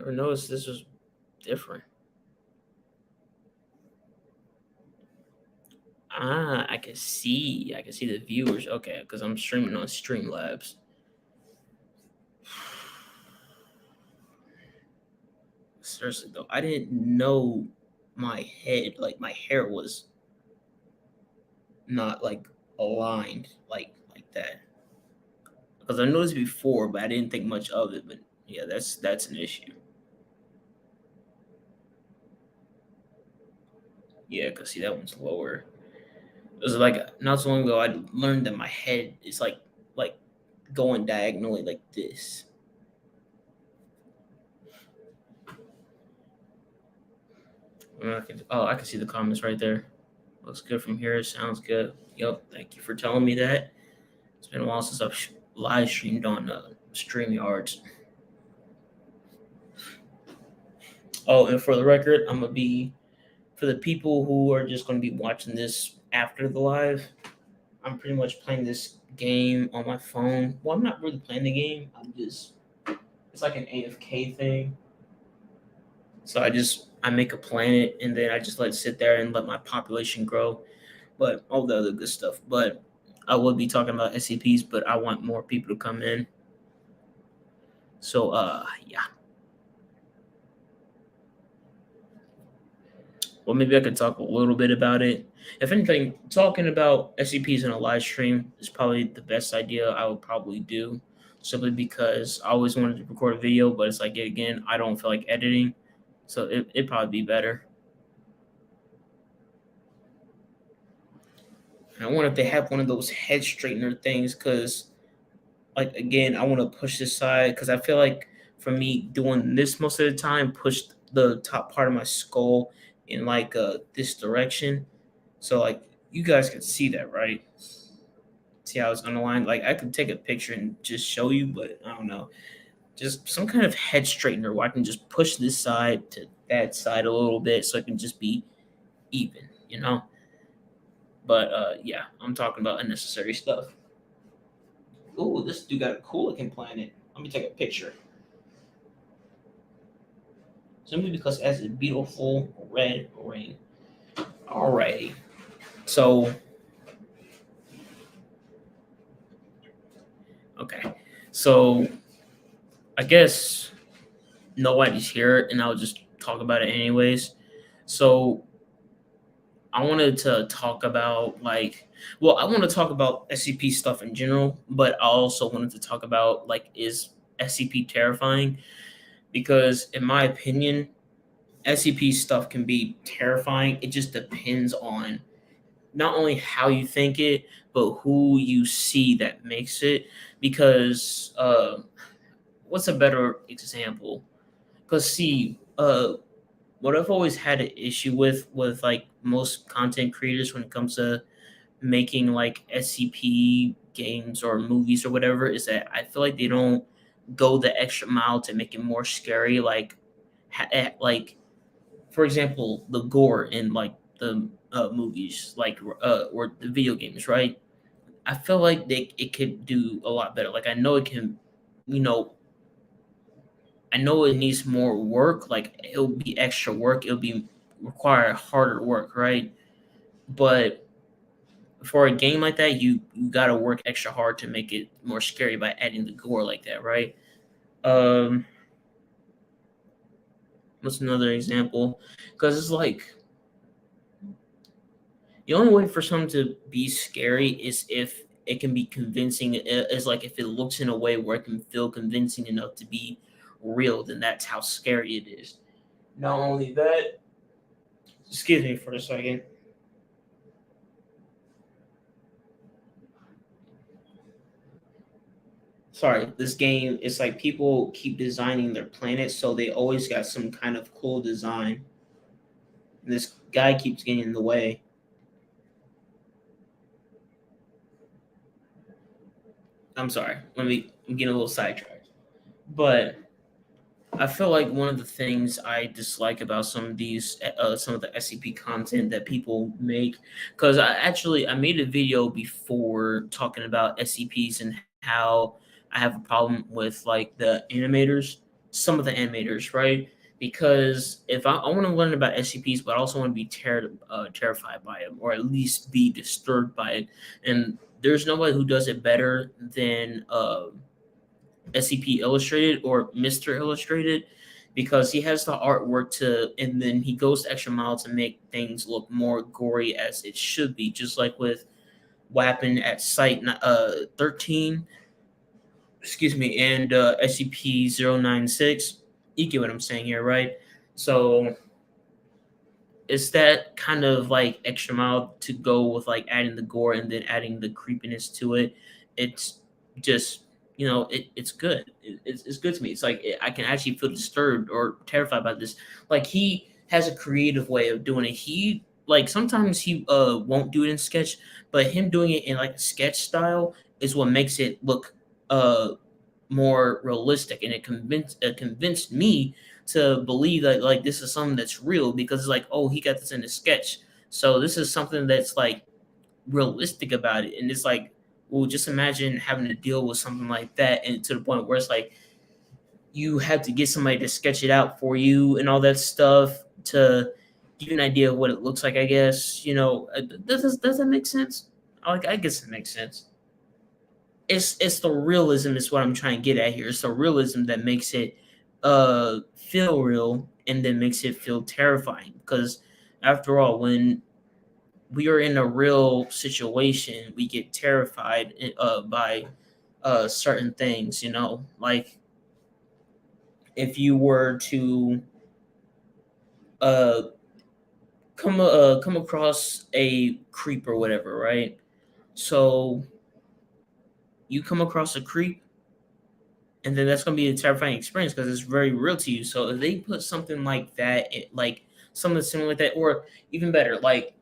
never noticed this was different. Ah, I can see. I can see the viewers. Okay, because I'm streaming on Streamlabs. Seriously though, I didn't know my head, like my hair was not like aligned like that. Because I noticed before, but I didn't think much of it. But yeah, that's an issue. Yeah, because see that one's lower. It was like not so long ago I learned that my head is like going diagonally like this. I can see the comments right there. Looks good from here. Sounds good. Yep. Thank you for telling me that. It's been a while since I've live streamed on StreamYards. Oh, and for the record, I'm gonna be for the people who are just gonna be watching this after the live. I'm pretty much playing this game on my phone. Well, I'm not really playing the game. It's like an AFK thing. So I make a planet and then I just let it sit there and let my population grow. But all the other good stuff. But I will be talking about SCPs, but I want more people to come in. So yeah. Well, maybe I could talk a little bit about it. If anything, talking about SCPs in a live stream is probably the best idea I would probably do, simply because I always wanted to record a video, but it's like, again, I don't feel like editing, so it'd probably be better. And I wonder if they have one of those head straightener things, because, like, again, I want to push this side, because I feel like for me doing this most of the time, push the top part of my skull in like this direction. So like you guys can see that, right? See how it's underlined? Like I could take a picture and just show you, but I don't know. Just some kind of head straightener where I can just push this side to that side a little bit so it can just be even, you know? But yeah, I'm talking about unnecessary stuff. Ooh, this dude got a cool looking planet. Let me take a picture. Simply because it has a beautiful red ring. Alrighty. So okay. So I guess nobody's here and I'll just talk about it anyways. So I wanted to talk about I want to talk about SCP stuff in general, but I also wanted to talk about like is SCP terrifying? Because in my opinion, SCP stuff can be terrifying. It just depends on not only how you think it, but who you see that makes it. Because what's a better example? Because see, what I've always had an issue with like most content creators when it comes to making like SCP games or movies or whatever is that I feel like they don't go the extra mile to make it more scary. Like for example, the gore in like the movies, like or the video games, right? I feel like it could do a lot better. Like I know it can, you know, I know it needs more work. Like it'll be extra work. It'll be require harder work, right? But for a game like that, you gotta work extra hard to make it more scary by adding the gore like that, right? Um, what's another example? Because it's like the only way for something to be scary is if it can be convincing. Is like if it looks in a way where it can feel convincing enough to be real, then that's how scary it is. Not only that, excuse me for a second. Sorry, this game, it's like people keep designing their planets, so they always got some kind of cool design. And this guy keeps getting in the way. I'm sorry. I'm getting a little sidetracked. But I feel like one of the things I dislike about some of the SCP content that people make, because I made a video before talking about SCPs and how I have a problem with like the animators. some of the animators, right? Because if I want to learn about SCPs, but I also want to be terrified by it, or at least be disturbed by it. And there's nobody who does it better than SCP Illustrated or Mr. Illustrated, because he has the artwork to, and then he goes the extra mile to make things look more gory as it should be, just like with Weapon at Site 13, excuse me, and SCP-096. You get what I'm saying here, right? So it's that kind of like extra mile to go with like adding the gore and then adding the creepiness to it. It's just, it's good. It's good to me. It's like I can actually feel disturbed or terrified by this. Like he has a creative way of doing it. He like sometimes he won't do it in sketch, but him doing it in like a sketch style is what makes it look uh more realistic, and it convinced me to believe that like this is something that's real, because it's like, oh, he got this in a sketch, so this is something that's like realistic about it. And it's like, well, just imagine having to deal with something like that, and to the point where it's like you have to get somebody to sketch it out for you and all that stuff to give you an idea of what it looks like, I guess. Does that make sense? I guess it makes sense. It's the realism is what I'm trying to get at here. It's the realism that makes it feel real, and then makes it feel terrifying. Because after all, when we are in a real situation, we get terrified by certain things. Like if you were to uh come across a creep or whatever, right? So you come across a creep, and then that's going to be a terrifying experience because it's very real to you. So if they put something like that, like something similar like that, or even better, like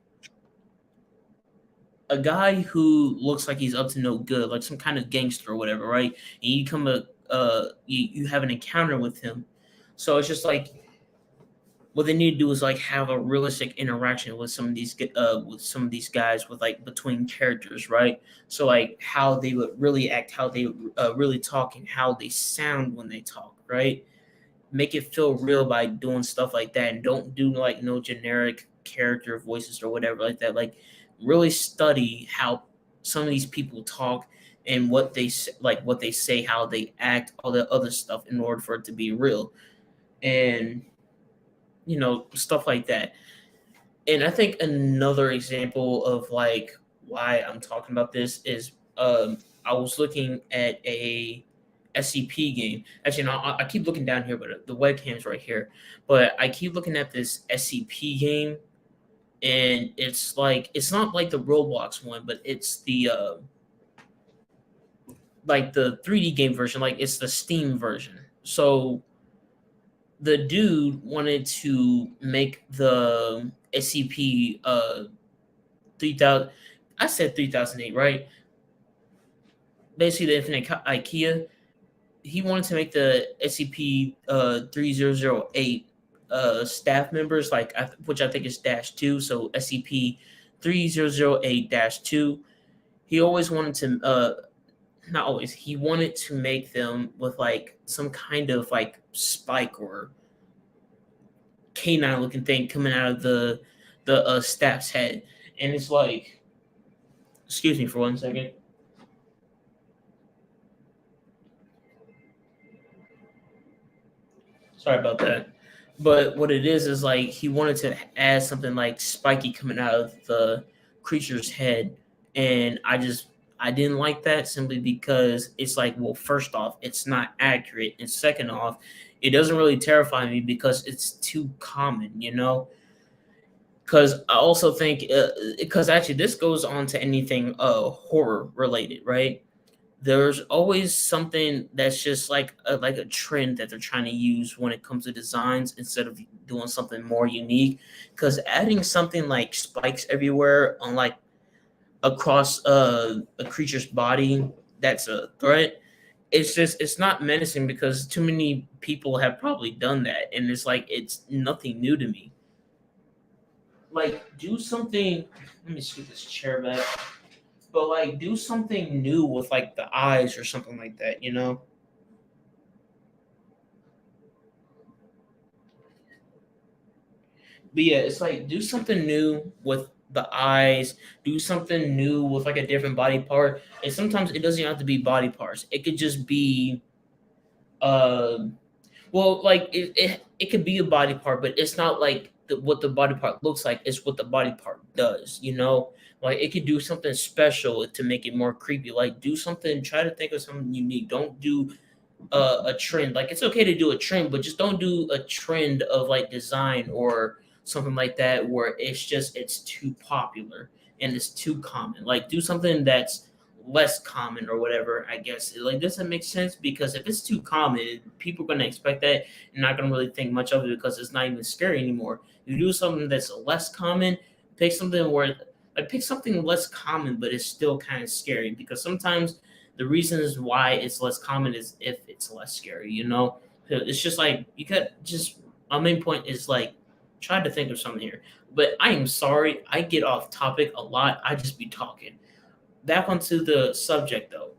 a guy who looks like he's up to no good, like some kind of gangster or whatever, right? And you have an encounter with him. So it's just like what they need to do is like have a realistic interaction with some of these guys, with like between characters, right? So like how they would really act, how they would really talk, and how they sound when they talk, right? Make it feel real by doing stuff like that, and don't do like no generic character voices or whatever like that. Like really study how some of these people talk, and what they say, how they act, all that other stuff, in order for it to be real. And stuff like that. And I think another example of like why I'm talking about this is I was looking at a SCP game. Actually, no, I keep looking down here, but the webcam's right here. But I keep looking at this SCP game, and it's not like the Roblox one, but it's the like the 3D game version. Like it's the Steam version. So the dude wanted to make the SCP 3000. I said 3008, right? Basically, the Infinite IKEA. He wanted to make the SCP 3008 staff members, like which I think is -2. So SCP 3008-2. He always wanted to not always. He wanted to make them with like some kind of like spike or canine looking thing coming out of the staff's head. And it's like, excuse me for 1 second. Sorry about that. But what it is like he wanted to add something like spiky coming out of the creature's head, and I didn't like that, simply because it's like, well, first off, it's not accurate, and second off, it doesn't really terrify me because it's too common. Because I also think, because actually this goes on to anything horror related, right? There's always something that's just like a trend that they're trying to use when it comes to designs, instead of doing something more unique. Because adding something like spikes everywhere on like across a creature's body, that's a threat. It's not menacing, because too many people have probably done that, and it's like it's nothing new to me. Like do something. Let me scoot this chair back. But like do something new with like the eyes or something like that. But yeah, it's like do something new with the eyes, do something new with like a different body part. And sometimes it doesn't have to be body parts. It could just be uh well, like it could be a body part, but it's not like what the body part looks like. It's what the body part does. You know, like it could do something special to make it more creepy. Like do something. Try to think of something unique. Don't do a trend. Like it's okay to do a trend, but just don't do a trend of like design or something like that where it's too popular and it's too common. Like do something that's less common or whatever. I guess like does that make sense? Because if it's too common, people are gonna expect that and not gonna really think much of it because it's not even scary anymore. You do something that's less common, pick something where like pick something less common, but it's still kind of scary because sometimes the reasons why it's less common is if it's less scary, you know? It's just like you could just my main point is like try to think of something here. But I am sorry, I get off topic a lot. I just be talking. Back onto the subject though.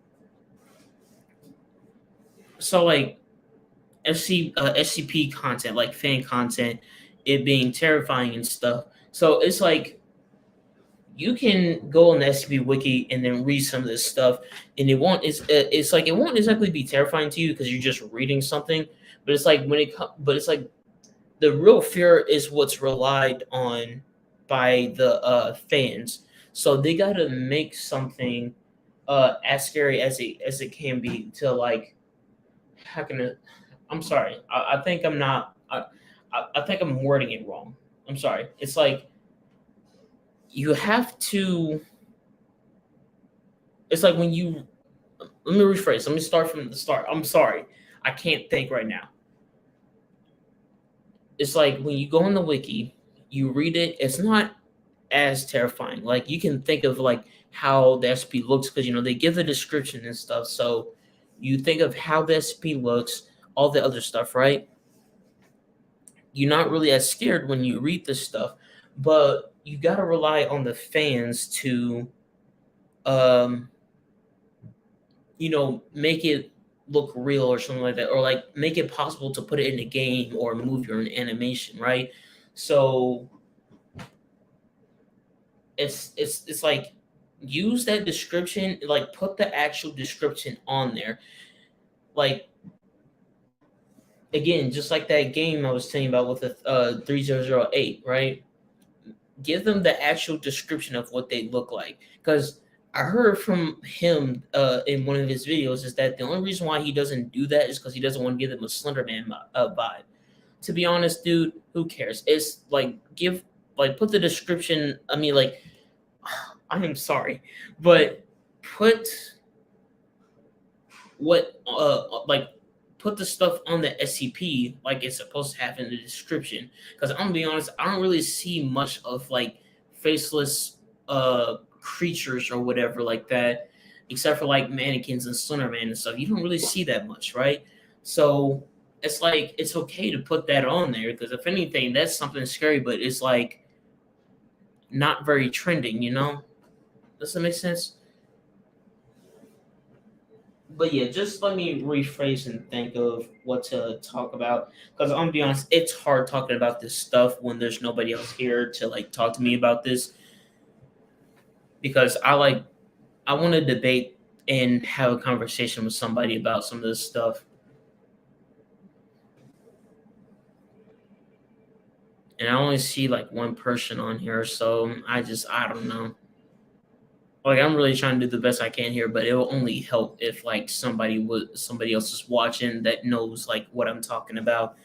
So like SCP content, like fan content, it being terrifying and stuff. So it's like you can go on the SCP wiki and then read some of this stuff, and it's like it won't exactly be terrifying to you because you're just reading something, but it's like but it's like the real fear is what's relied on by the fans. So they got to make something as scary as it can be to like how can it, I'm sorry. I think I'm not. I think I'm wording it wrong. I'm sorry. It's like you have to. It's like when you let me rephrase. Let me start from the start. I'm sorry. I can't think right now. It's like when you go on the wiki, you read it, it's not as terrifying. Like you can think of like how the SP looks because you know they give the description and stuff. So you think of how the SP looks, all the other stuff, right? You're not really as scared when you read this stuff, but you gotta rely on the fans to um make it look real or something like that, or like make it possible to put it in a game or a movie or an animation, right? So it's like use that description, like put the actual description on there. Like again, just like that game I was telling you about with the 3008, right? Give them the actual description of what they look like because I heard from him in one of his videos is that the only reason why he doesn't do that is because he doesn't want to give them a Slender Man vibe. To be honest, dude, who cares? It's like give like put the description. I mean, like I am sorry, but put what like put the stuff on the SCP like it's supposed to have in the description. Because I'm gonna be honest, I don't really see much of like faceless creatures or whatever like that, except for like mannequins and Slenderman and stuff. You don't really see that much, right? So it's like it's okay to put that on there because if anything, that's something scary, but it's like not very trending, you know? Does that make sense? But yeah, just let me rephrase and think of what to talk about. Because I'm gonna be honest, it's hard talking about this stuff when there's nobody else here to like talk to me about this. Because I want to debate and have a conversation with somebody about some of this stuff. And I only see like one person on here, so I don't know. Like I'm really trying to do the best I can here, but it will only help if like somebody else is watching that knows like what I'm talking about.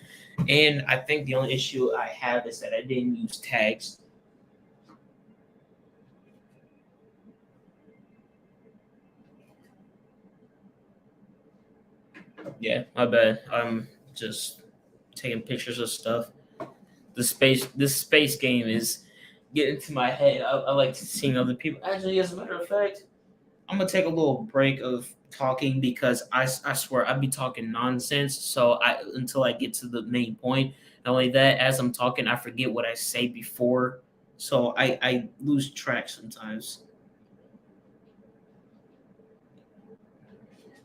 And I think the only issue I have is that I didn't use tags. Yeah, my bad. I'm just taking pictures of stuff. This space game is getting to my head. I like seeing other people. Actually, as a matter of fact, I'm gonna take a little break of talking because I swear I'd be talking nonsense. So I until I get to the main point. Not only that, as I'm talking, I forget what I say before, so I lose track sometimes.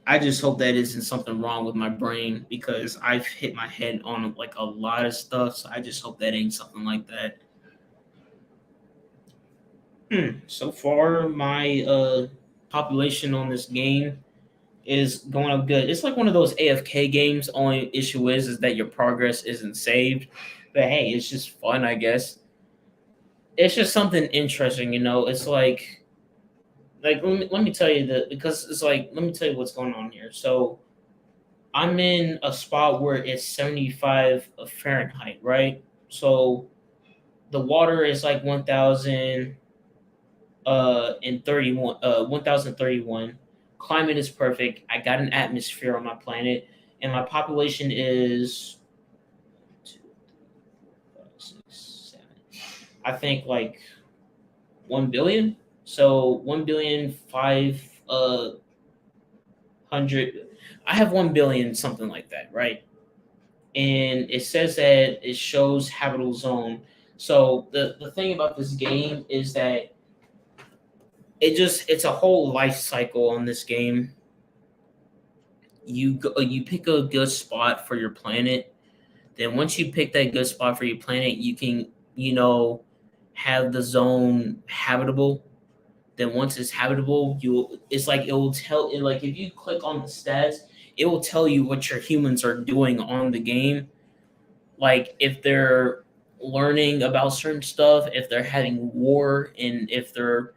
I just hope that isn't something wrong with my brain because I've hit my head on like a lot of stuff. So I just hope that ain't something like that. So far, my population on this game is going up good. It's like one of those AFK games. Only issue is that your progress isn't saved. But hey, it's just fun, I guess. It's just something interesting, you know. It's like let me tell you that because it's like let me tell you what's going on here. So I'm in a spot where it's 75 Fahrenheit, right? So the water is like 1000 and 31 1031. Climate is perfect. I got an atmosphere on my planet and my population is 2, 5, 6, 7. I think like 1 billion. So 1 billion 5 hundred. I have 1 billion something like that, right? And it says that it shows habitable zone. So the thing about this game is that it's a whole life cycle on this game. You pick a good spot for your planet. Then once you pick that good spot for your planet, you can have the zone habitable. Then once it's habitable, you it's like it will tell it like if you click on the stats, it will tell you what your humans are doing on the game. Like if they're learning about certain stuff, if they're having war, and if they're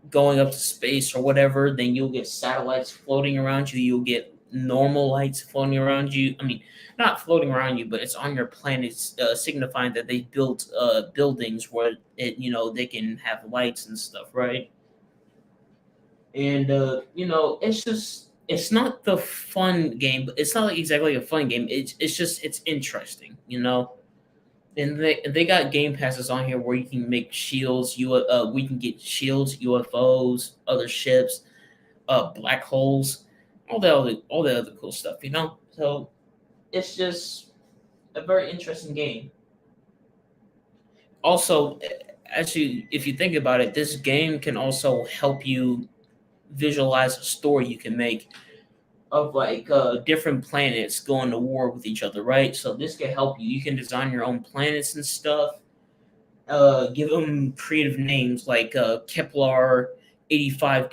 going up to space or whatever, then you'll get satellites floating around you. You'll get normal lights floating around you. I mean, not floating around you, but it's on your planet, signifying that they built buildings where they can have lights and stuff, right? And it's not the fun game, but it's not like exactly a fun game. It's just it's interesting. And they got game passes on here where you can make shields. We can get shields, UFOs, other ships, black holes, all the other cool stuff. So it's just a very interesting game. Also, actually, if you think about it, this game can also help you visualize a story you can make of like different planets going to war with each other, right? So this can help you. You can design your own planets and stuff. Give them creative names like Kepler 85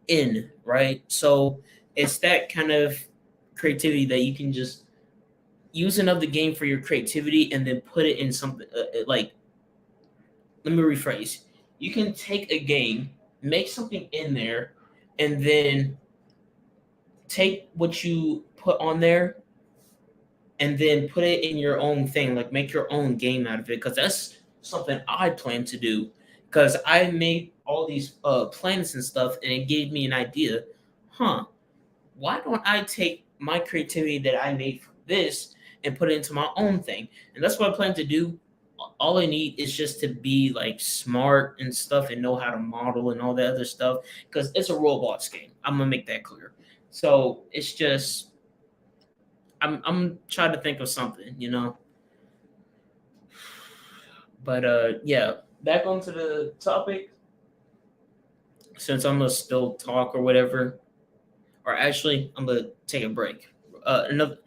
N, right? So it's that kind of creativity that you can just use another game for your creativity and then put it in something like, let me rephrase. You can take a game, make something in there, and then take what you put on there and then put it in your own thing, like make your own game out of it. Because that's something I plan to do. Because I made all these planets and stuff, and it gave me an idea. Huh? Why don't I take my creativity that I made from this and put it into my own thing? And that's what I plan to do. All I need is just to be like smart and stuff and know how to model and all that other stuff. Because it's a Roblox game. I'm gonna make that clear. So it's just I'm trying to think of something. But yeah, back onto the topic. Since I'm gonna still talk or whatever, or actually I'm gonna take a break. Another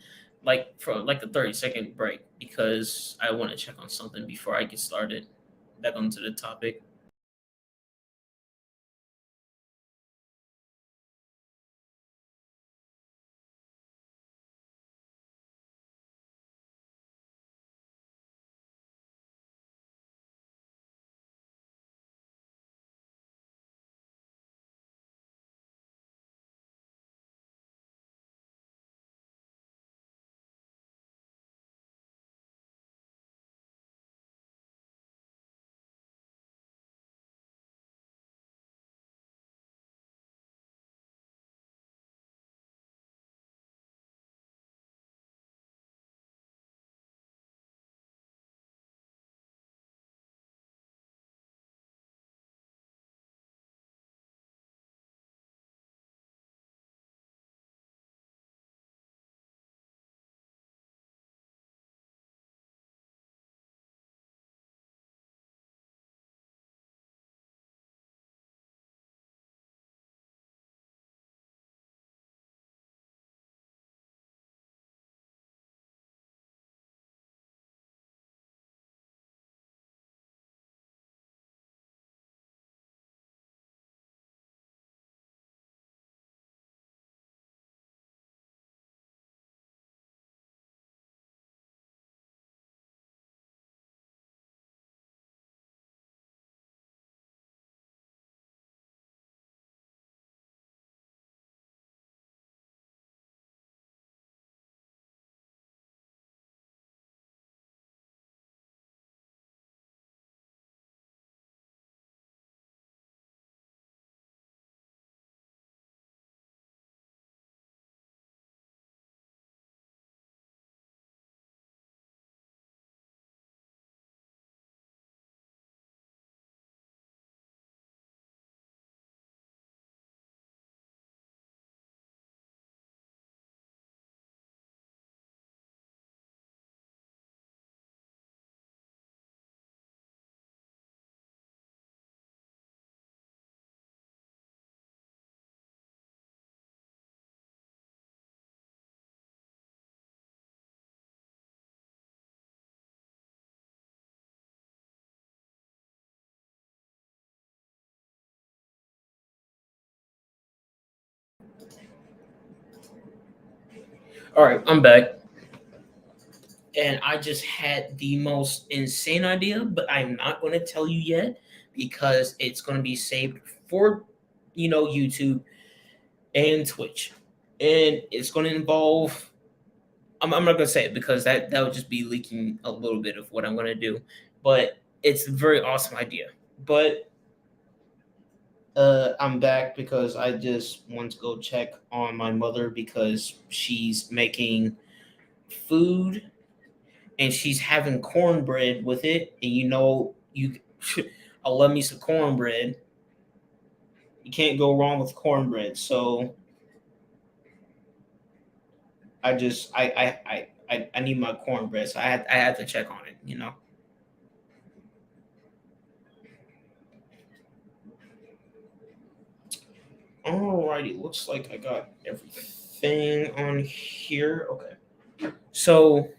like for like a 30-second break because I want to check on something before I get started. Back onto the topic. All right, I'm back. And I just had the most insane idea, but I'm not going to tell you yet because it's going to be saved for, YouTube and Twitch. And it's going to involve, I'm not going to say it because that would just be leaking a little bit of what I'm going to do. But it's a very awesome idea. But I'm back because I just want to go check on my mother because she's making food and she's having cornbread with it. And I love me some cornbread. You can't go wrong with cornbread. So I need my cornbread. So I had to check on it. Alrighty, looks like I got everything on here. Okay. So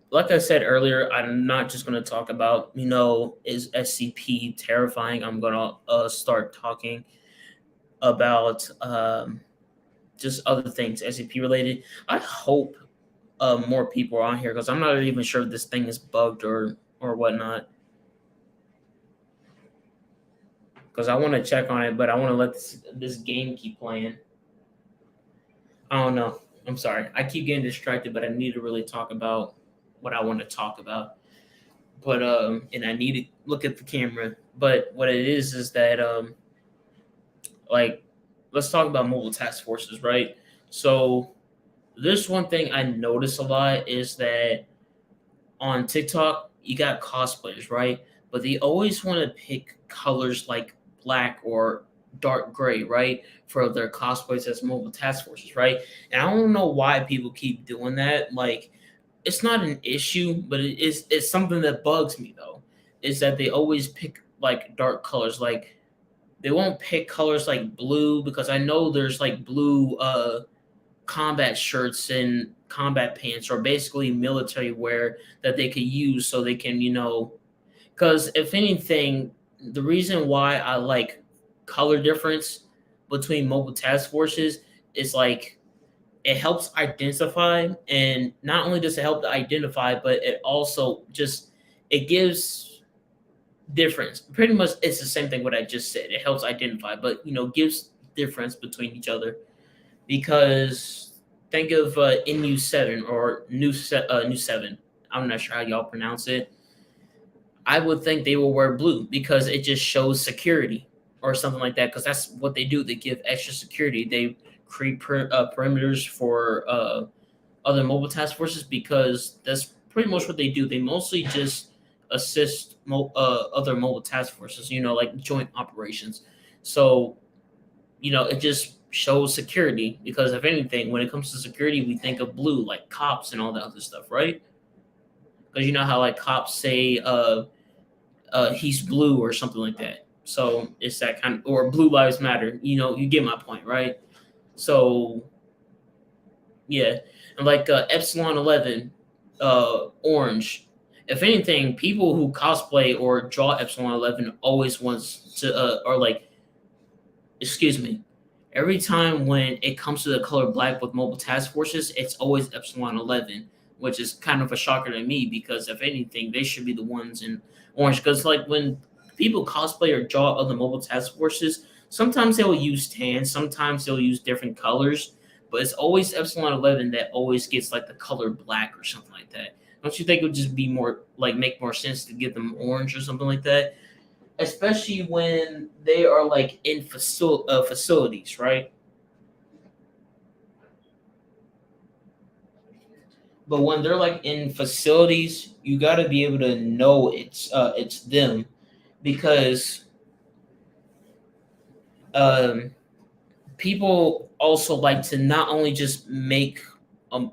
like I said earlier, I'm not just going to talk about, is SCP terrifying. I'm going to start talking about just other things SCP related. I hope more people are on here because I'm not even sure if this thing is bugged or whatnot. Because I want to check on it, but I want to let this game keep playing. I don't know. I'm sorry. I keep getting distracted, but I need to really talk about what I want to talk about. But and I need to look at the camera. But what it is that like let's talk about mobile task forces, right? So this one thing I notice a lot is that on TikTok you got cosplayers, right? But they always want to pick colors like black or dark gray, right? For their cosplays as mobile task forces, right? And I don't know why people keep doing that. Like it's not an issue, but it's something that bugs me though. Is that they always pick like dark colors, like they won't pick colors like blue because I know there's like blue combat shirts and combat pants or basically military wear that they could use so they can, because if anything, the reason why I like color difference between mobile task forces is like it helps identify, and not only does it help to identify, but it also just it gives difference. Pretty much it's the same thing what I just said. It helps identify, but gives difference between each other because think of NU7 or New 7. I'm not sure how y'all pronounce it. I would think they will wear blue because it just shows security or something like that because that's what they do. They give extra security. They create perimeters for other mobile task forces because that's pretty much what they do. They mostly just assist other mobile task forces, like joint operations. So, it just shows security because if anything, when it comes to security, we think of blue, like cops and all that other stuff, right? Because you know how like cops say he's blue or something like that. So it's that kind of, or blue lives matter. You get my point, right? So yeah, and like Epsilon 11, orange. If anything, people who cosplay or draw Epsilon 11 always wants to, or like, excuse me, every time when it comes to the color black with mobile task forces, it's always Epsilon 11, which is kind of a shocker to me because if anything, they should be the ones in orange. Because like when people cosplay or draw other mobile task forces, sometimes they will use tan, sometimes they'll use different colors, but it's always Epsilon 11 that always gets like the color black or something like that. Don't you think it would just be more like make more sense to give them orange or something like that? Especially when they are like in facilities, right? But when they're like in facilities, you got to be able to know it's them because um, people also like to not only just make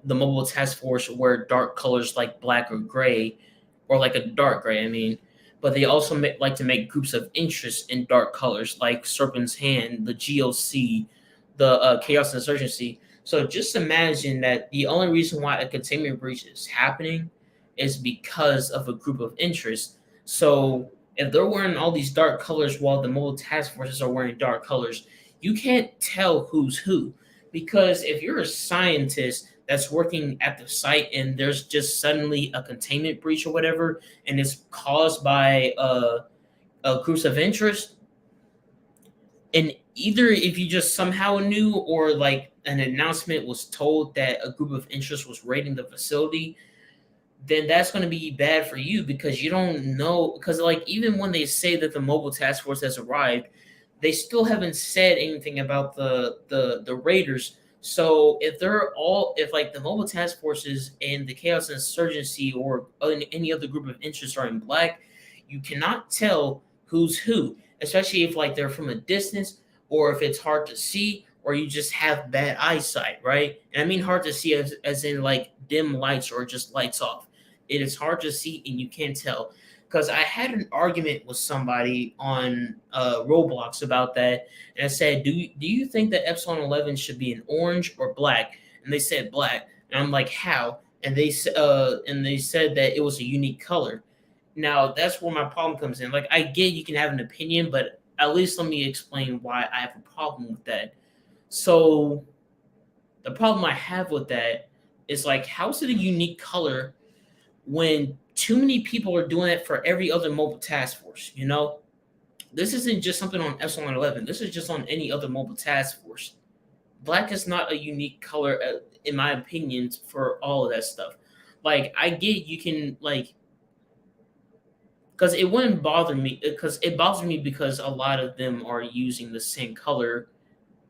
the mobile task force wear dark colors like black or gray, or like a dark gray. I mean, but they also like to make groups of interest in dark colors like Serpent's Hand, the GOC, the Chaos Insurgency. So just imagine that the only reason why a containment breach is happening is because of a group of interest. So if they're wearing all these dark colors while the mobile task forces are wearing dark colors, you can't tell who's who. Because if you're a scientist that's working at the site and there's just suddenly a containment breach or whatever, and it's caused by groups of interest, and either if you just somehow knew or like an announcement was told that a group of interest was raiding the facility, then that's going to be bad for you because you don't know. Because like even when they say that the mobile task force has arrived, they still haven't said anything about the raiders. So if like the mobile task forces and the chaos insurgency or any other group of interests are in black, you cannot tell who's who, especially if like they're from a distance or if it's hard to see or you just have bad eyesight, right? And I mean hard to see as in like dim lights or just lights off. It is hard to see and you can't tell. Because I had an argument with somebody on Roblox about that, and I said, do you think that Epsilon 11 should be in orange or black? And they said black, and I'm like, how? And they said that it was a unique color. Now that's where my problem comes in. Like I get you can have an opinion, but at least let me explain why I have a problem with that. So the problem I have with that is like, how is it a unique color when too many people are doing it for every other mobile task force? You know, this isn't just something on Epsilon 11. This is just on any other mobile task force. Black is not a unique color, in my opinion, for all of that stuff. Like, I get you can, like, because it wouldn't bother me, because it bothers me because a lot of them are using the same color,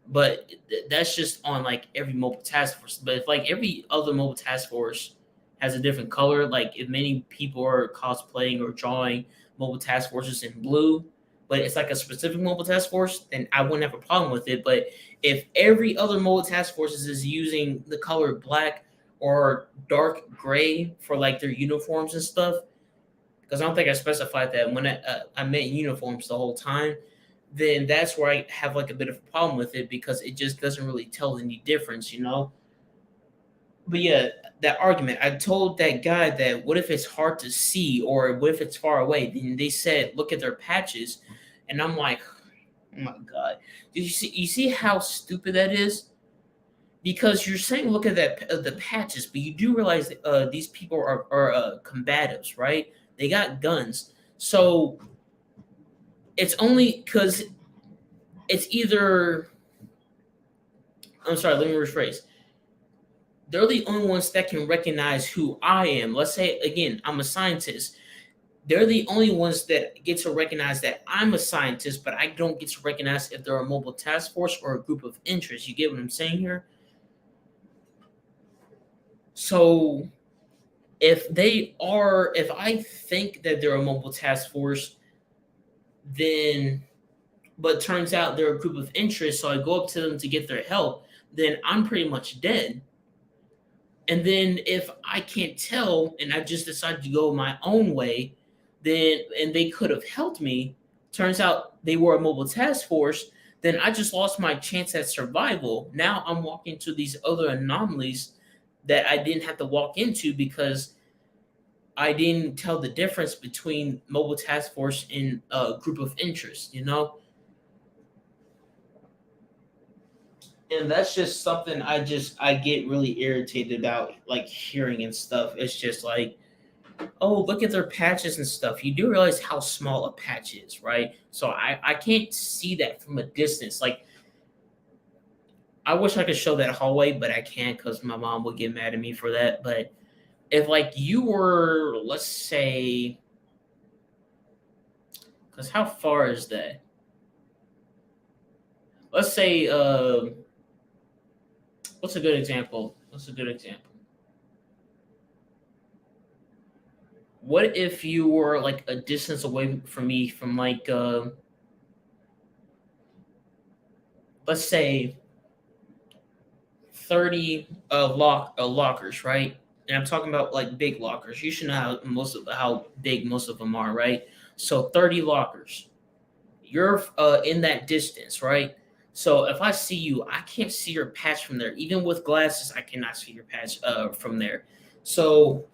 but that's just on like every mobile task force. But if like every other mobile task force has a different color, like if many people are cosplaying or drawing mobile task forces in blue, but it's like a specific mobile task force, then I wouldn't have a problem with it. But if every other mobile task forces is using the color black or dark gray for like their uniforms and stuff, because I don't think I specified that when I meant uniforms the whole time, then that's where I have like a bit of a problem with it because it just doesn't really tell any difference, you know? But yeah, that argument, I told that guy that what if it's hard to see or what if it's far away? Then they said, look at their patches. And I'm like, oh my God. Did you see how stupid that is? Because you're saying look at that the patches, but you do realize that, these people are combatives, right? They got guns. So it's only because it's either, I'm sorry, let me rephrase. They're the only ones that can recognize who I am. Let's say again, I'm a scientist. They're the only ones that get to recognize that I'm a scientist, but I don't get to recognize if they're a mobile task force or a group of interest. You get what I'm saying here? So if I think that they're a mobile task force, then but turns out they're a group of interest, so I go up to them to get their help, then I'm pretty much dead. And then if I can't tell and I just decide to go my own way, then and they could have helped me, turns out they were a mobile task force, then I just lost my chance at survival. Now I'm walking to these other anomalies that I didn't have to walk into because I didn't tell the difference between mobile task force and a group of interest, you know? And that's just something I get really irritated about like hearing and stuff. It's just like, oh, look at their patches and stuff. You do realize how small a patch is, right? So I can't see that from a distance. Like I wish I could show that hallway, but I can't because my mom would get mad at me for that. But if like you were, let's say, because how far is that? Let's say, what's a good example? What's a good example? What if you were like a distance away from me from like, let's say 30 lockers, right? And I'm talking about like big lockers. You should know how big most of them are, right? So 30 lockers. You're in that distance, right? So if I see you, I can't see your patch from there. Even with glasses, I cannot see your patch from there. So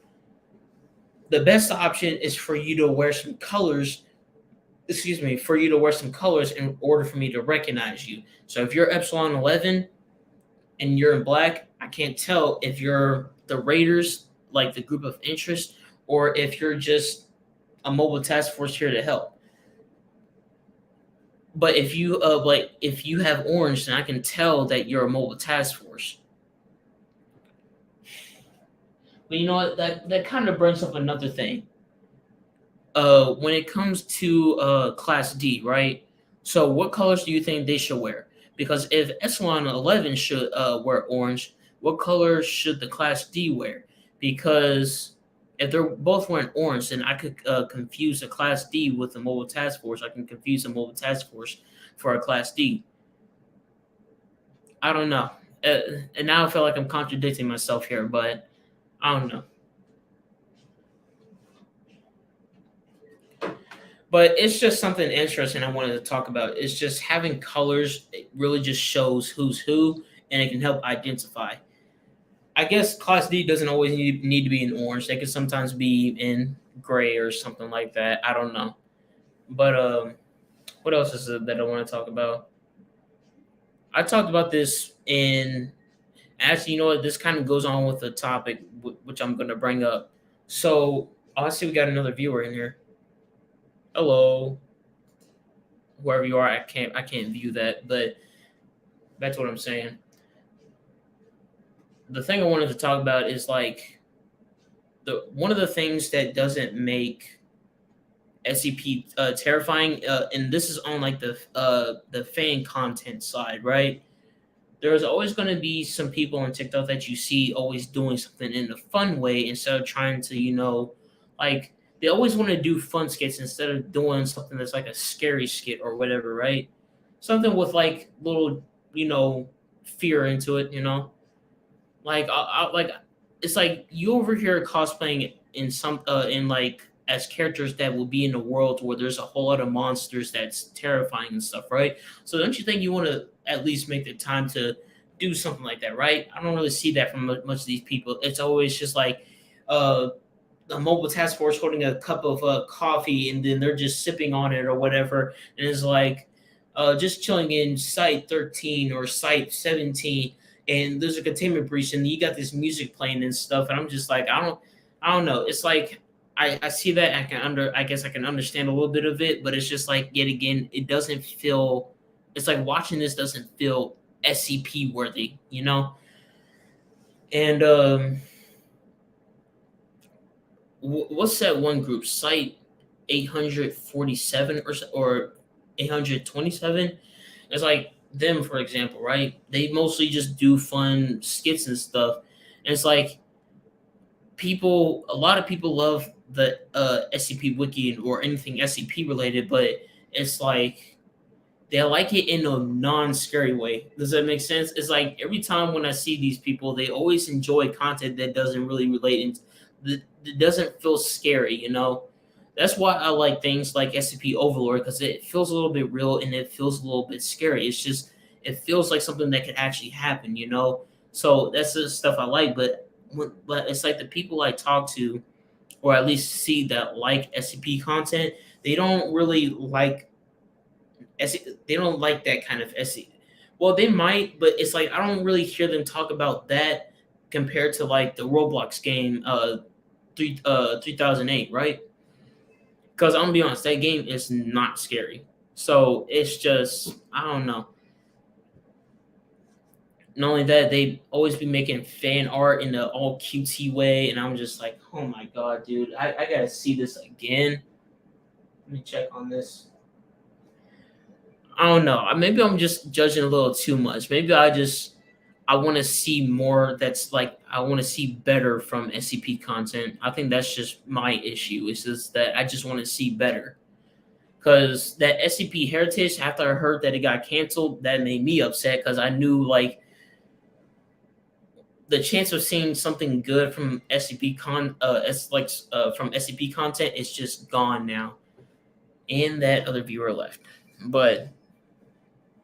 the best option is for you to wear some colors excuse me, for you to wear some colors in order for me to recognize you. So if you're Epsilon 11 and you're in black, I can't tell if you're the Raiders, like the group of interest, or if you're just a mobile task force here to help. But if you have orange, then I can tell that you're a mobile task force. But you know what? That kind of brings up another thing. When it comes to Class D, right? So what colors do you think they should wear? Because if Echelon 11 should wear orange, what color should the Class D wear? Because if they're both wearing orange, then I could confuse a Class D with a mobile task force. I can confuse a mobile task force for a Class D. I don't know. And now I feel like I'm contradicting myself here, but I don't know. But it's just something interesting I wanted to talk about. It's just having colors, it really just shows who's who, and it can help identify. I guess Class D doesn't always need to be in orange. They could sometimes be in gray or something like that. I don't know. But what else is it that I want to talk about? I talked about this in actually, you know what? This kind of goes on with the topic which I'm going to bring up. So I see we got another viewer in here. Hello, wherever you are. I can't view that, but that's what I'm saying. The thing I wanted to talk about is like the one of the things that doesn't make SCP terrifying, and this is on like the fan content side, right? There's always going to be some people on TikTok that you see always doing something in a fun way instead of trying to, like they always want to do fun skits instead of doing something that's like a scary skit or whatever, right? Something with like little, fear into it, like it's like you over here cosplaying in some in like as characters that will be in a world where there's a whole lot of monsters that's terrifying and stuff, right? So don't you think you want to at least make the time to do something like that, right? I don't really see that from much of these people. It's always just like uh a mobile task force holding a cup of coffee and then they're just sipping on it or whatever, and it's like just chilling in site 13 or site 17, and there's a containment breach and you got this music playing and stuff, and I'm just like I don't know. It's like I see that I guess I can understand a little bit of it, but it's just like yet again it doesn't feel, it's like watching this doesn't feel SCP worthy, and what's that one group? Site 847 or 827? It's like them, for example, right? They mostly just do fun skits and stuff. And it's like a lot of people love the SCP wiki or anything SCP related, but it's like they like it in a non-scary way. Does that make sense? It's like every time when I see these people, they always enjoy content that doesn't really relate and that doesn't feel scary. That's why I like things like SCP Overlord, because it feels a little bit real and it feels a little bit scary. It's just it feels like something that could actually happen. So that's the stuff I like. But it's like the people I talk to, or at least see that like SCP content, they don't really like they don't like that kind of SCP. Well, they might, but it's like I don't really hear them talk about that compared to like the Roblox game 3008, right? Because I'm gonna be honest, that game is not scary. So it's just I don't know. Not only that, they always be making fan art in the all cutesy way, and I'm just like, oh my god, dude, I gotta see this again. Let me check on this. I don't know. Maybe I'm just judging a little too much. Maybe I want to see more. That's like I want to see better from SCP content. I think that's just my issue. It's just that I just want to see better. Because that SCP Heritage, after I heard that it got canceled, that made me upset because I knew like the chance of seeing something good from from SCP content is just gone now. And that other viewer left, but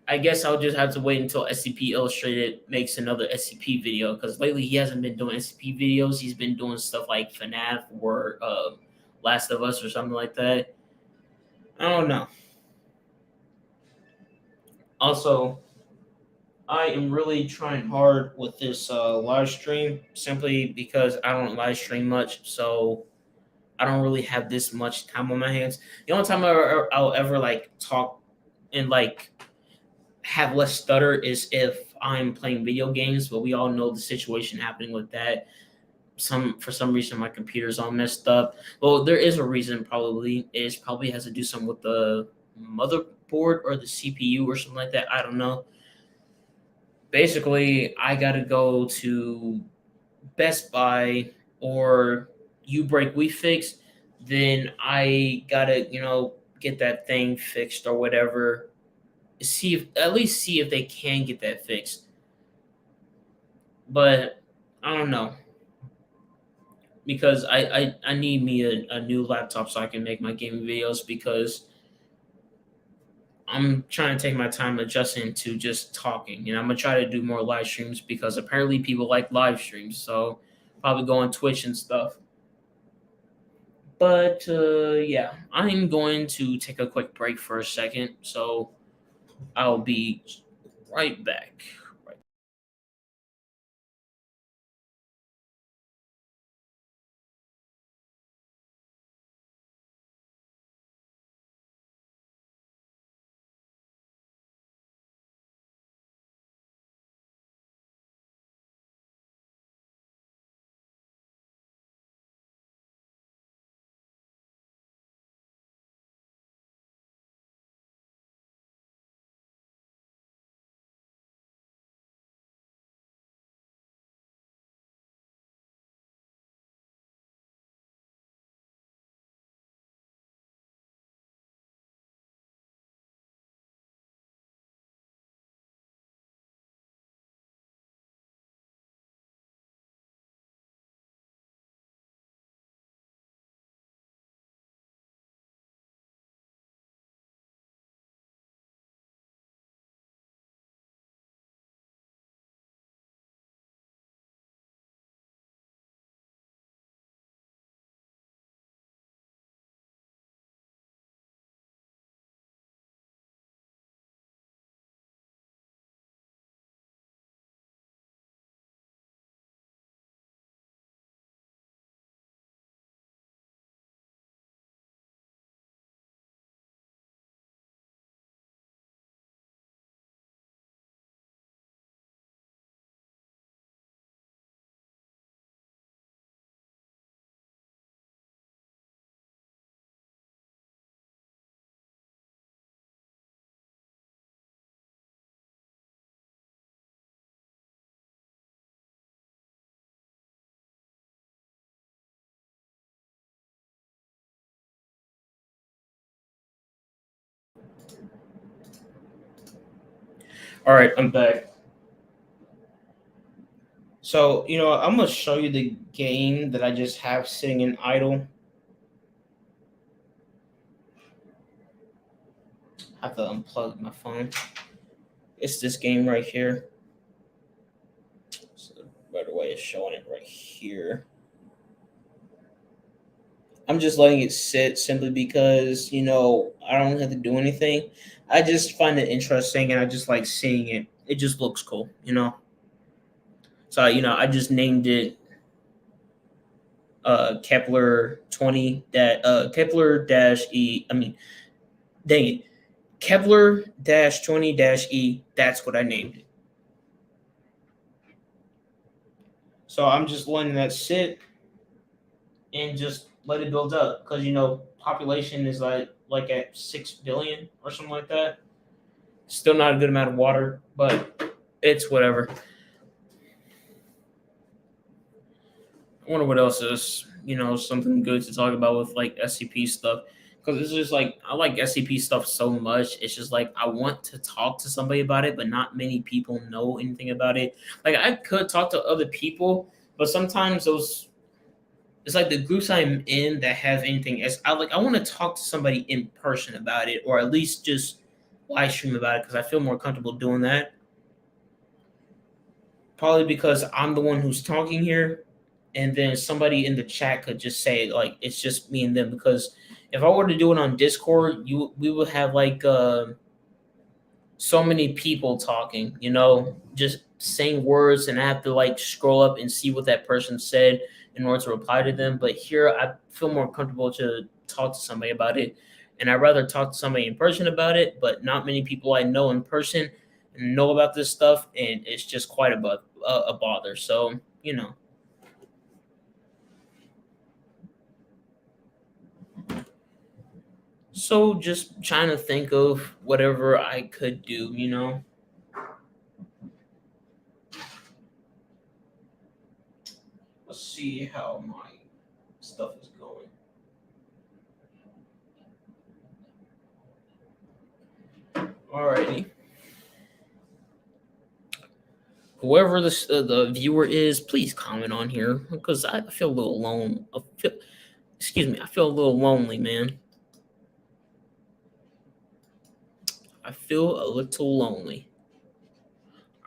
I guess I'll just have to wait until SCP Illustrated makes another SCP video because lately he hasn't been doing SCP videos. He's been doing stuff like FNAF or Last of Us or something like that. I don't know. Also, I am really trying hard with this live stream simply because I don't live stream much, so I don't really have this much time on my hands. The only time I'll ever like talk and like have less stutter is if I'm playing video games, but we all know the situation happening with that. For some reason my computer's all messed up. Well, there is a reason. Probably it probably has to do something with the motherboard or the CPU or something like that. I don't know. Basically, I gotta go to Best Buy or you break we fix, then I gotta get that thing fixed or whatever. See if at least see if they can get that fixed. But I don't know because I need me a new laptop so I can make my gaming videos because I'm trying to take my time adjusting to just talking, and I'm gonna try to do more live streams because apparently people like live streams. So probably go on Twitch and stuff. But yeah, I'm going to take a quick break for a second, so I'll be right back. All right, I'm back. So I'm gonna show you the game that I just have sitting in idle. I have to unplug my phone. It's this game right here. So the better way is showing it right here. I'm just letting it sit simply because I don't have to do anything. I just find it interesting and I just like seeing it. It just looks cool. So I just named it Kepler 20 that Kepler dash E. I mean, dang it, Kepler dash 20 dash E. That's what I named it. So I'm just letting that sit and just let it build up because population is like at 6 billion or something like that. Still not a good amount of water, but it's whatever. I wonder what else is something good to talk about with like SCP stuff because it's just like I like SCP stuff so much. It's just like I want to talk to somebody about it, but not many people know anything about it. Like I could talk to other people, but sometimes those it's like the groups I'm in that have anything as I want to talk to somebody in person about it, or at least just live stream about it because I feel more comfortable doing that. Probably because I'm the one who's talking here, and then somebody in the chat could just say like it's just me and them. Because if I were to do it on Discord, we would have like so many people talking, just saying words, and I have to like scroll up and see what that person said in order to reply to them. But here I feel more comfortable to talk to somebody about it. And I'd rather talk to somebody in person about it, but not many people I know in person know about this stuff, and it's just quite a bother. So, so just trying to think of whatever I could do. Let's see how my stuff is going. Alrighty. Whoever the viewer is, please comment on here because I feel a little alone. Excuse me, I feel a little lonely, man. I feel a little lonely.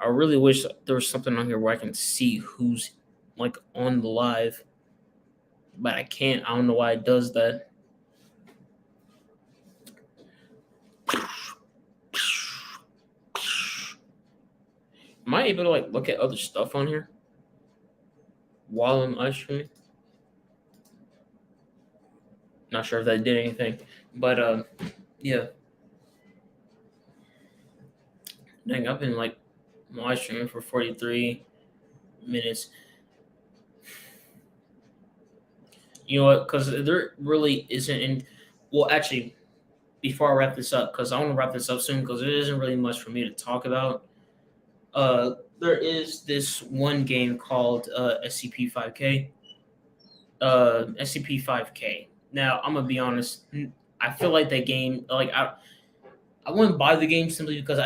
I really wish there was something on here where I can see who's like on the live, but I can't. I don't know why it does that. Am I able to like look at other stuff on here while I'm live streaming? Not sure if that did anything, but yeah. Dang, I've been like live streaming for 43 minutes. You know what? Because there really isn't. Well, actually, before I wrap this up, because I want to wrap this up soon, because there isn't really much for me to talk about. There is this one game called SCP-5K. SCP-5K. Now, I'm gonna be honest. I feel like that game, like I wouldn't buy the game simply because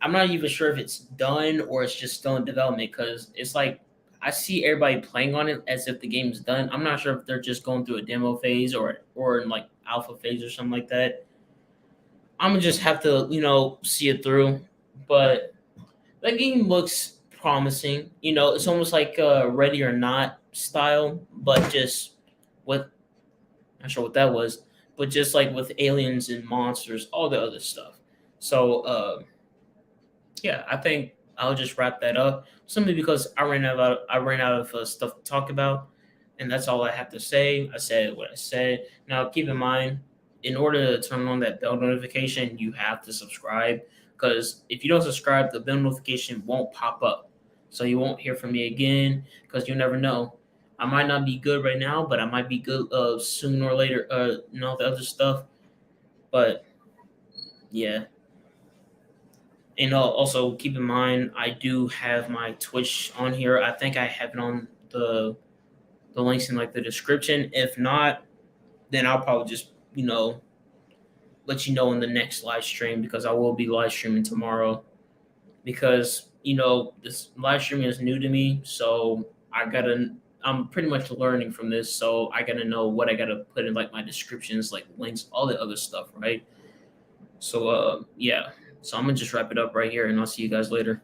I'm not even sure if it's done or it's just still in development. Because it's like I see everybody playing on it as if the game's done. I'm not sure if they're just going through a demo phase or in like alpha phase or something like that. I'm gonna just have to see it through. But that game looks promising. It's almost like Ready or Not style, but just with not sure what that was, but just like with aliens and monsters, all the other stuff. So yeah, I think I'll just wrap that up simply because I ran out of stuff to talk about, and that's all I have to say. I said what I said. Now keep in mind, in order to turn on that bell notification, you have to subscribe. Because if you don't subscribe, the bell notification won't pop up, so you won't hear from me again. Because you never know. I might not be good right now, but I might be good sooner or later. The other stuff, but yeah. And also keep in mind, I do have my Twitch on here. I think I have it on the links in like the description. If not, then I'll probably just let you know in the next live stream because I will be live streaming tomorrow. Because this live streaming is new to me, so I'm pretty much learning from this, so I gotta know what I gotta put in like my descriptions, like links, all the other stuff, right? So yeah. So I'm gonna just wrap it up right here, and I'll see you guys later.